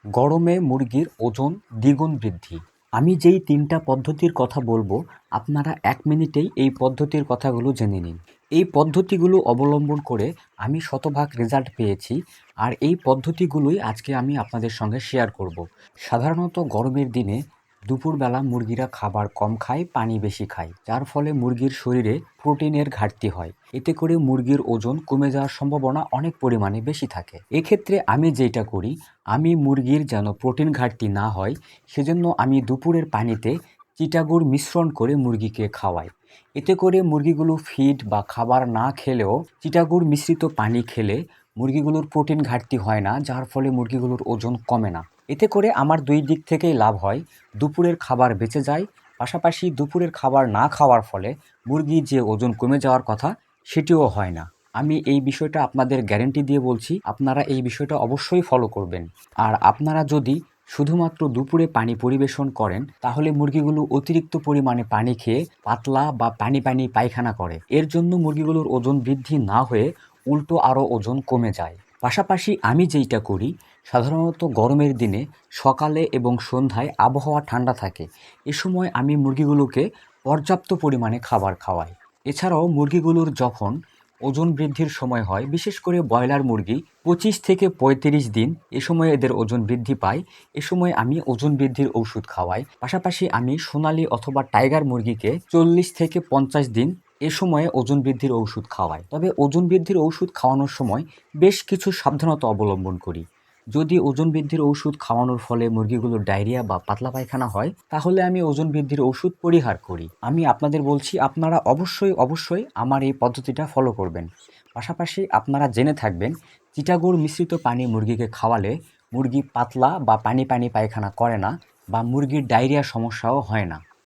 গরমে মুরগির ওজন দ্বিগুণ বৃদ্ধি। আমি যেই ৩টা পদ্ধতির কথা বলবো, আপনারা ১ মিনিটেই এই পদ্ধতির কথাগুলো জেনে নিন। এই পদ্ধতিগুলো অবলম্বন করে আমি শতভাগ রেজাল্ট পেয়েছি, আর এই পদ্ধতিগুলোই আজকে আমি আপনাদের সঙ্গে শেয়ার করব। সাধারণত গরমের দিনে দুপুরবেলা মুরগিরা খাবার কম খায়, পানি বেশি খায়, যার ফলে মুরগির শরীরে প্রোটিনের ঘাটতি হয়। এতে করে মুরগির ওজন কমে যাওয়ার সম্ভাবনা অনেক পরিমাণে বেশি থাকে। এক্ষেত্রে আমি যেটা করি, আমি মুরগির যেন প্রোটিন ঘাটতি না হয়, সেজন্য আমি দুপুরের পানিতে চিটাগুড় মিশ্রণ করে মুরগিকে খাওয়াই। এতে করে মুরগিগুলো ফিড বা খাবার না খেলেও চিটাগুড় মিশ্রিত পানি খেলে মুরগিগুলোর প্রোটিন ঘাটতি হয় না, যার ফলে মুরগিগুলোর ওজন কমে না। এতে করে আমার ২ দিক থেকেই লাভ হয়। দুপুরের খাবার বেঁচে যায়, পাশাপাশি দুপুরের খাবার না খাওয়ার ফলে মুরগির যে ওজন কমে যাওয়ার কথা, সেটিও হয় না। আমি এই বিষয়টা আপনাদের গ্যারান্টি দিয়ে বলছি, আপনারা এই বিষয়টা অবশ্যই ফলো করবেন। আর আপনারা যদি শুধুমাত্র দুপুরে পানি পরিবেশন করেন, তাহলে মুরগিগুলো অতিরিক্ত পরিমাণে পানি খেয়ে পাতলা বা পানি পানি পায়খানা করে। এর জন্য মুরগিগুলোর ওজন বৃদ্ধি না হয়ে উল্টো আরও ওজন কমে যায়। পাশাপাশি আমি যেইটা করি, সাধারণত গরমের দিনে সকালে এবং সন্ধ্যায় আবহাওয়া ঠান্ডা থাকে। এ সময় আমি মুরগিগুলোকে পর্যাপ্ত পরিমাণে খাবার খাওয়াই। এছাড়াও মুরগিগুলোর যখন ওজন বৃদ্ধির সময় হয়, বিশেষ করে ব্রয়লার মুরগি ২৫ থেকে ৩৫ দিন, এ সময় এদের ওজন বৃদ্ধি পায়। এ সময় আমি ওজন বৃদ্ধির ঔষধ খাওয়াই। পাশাপাশি আমি সোনালী অথবা টাইগার মুরগিকে ৪০ থেকে ৫০ দিন, এ সময়ে ওজন বৃদ্ধির ঔষধ খাওয়াই। তবে ওজন বৃদ্ধির ঔষধ খাওয়ানোর সময় বেশ কিছু সাবধানতা অবলম্বন করি। যদি ওজন বৃদ্ধির ঔষধ খাওয়ানোর ফলে মুরগিগুলোর ডায়রিয়া বা পাতলা পায়খানা হয়, তাহলে আমি ওজন বৃদ্ধির ঔষধ পরিহার করি। আমি আপনাদের বলছি, আপনারা অবশ্যই আমার এই পদ্ধতিটা ফলো করবেন। পাশাপাশি আপনারা জেনে থাকবেন, চিটাগুড় মিশ্রিত পানি মুরগিকে খাওয়ালে মুরগি পাতলা বা পানি পানি পায়খানা করে না, বা মুরগির ডায়রিয়া সমস্যাও হয় না।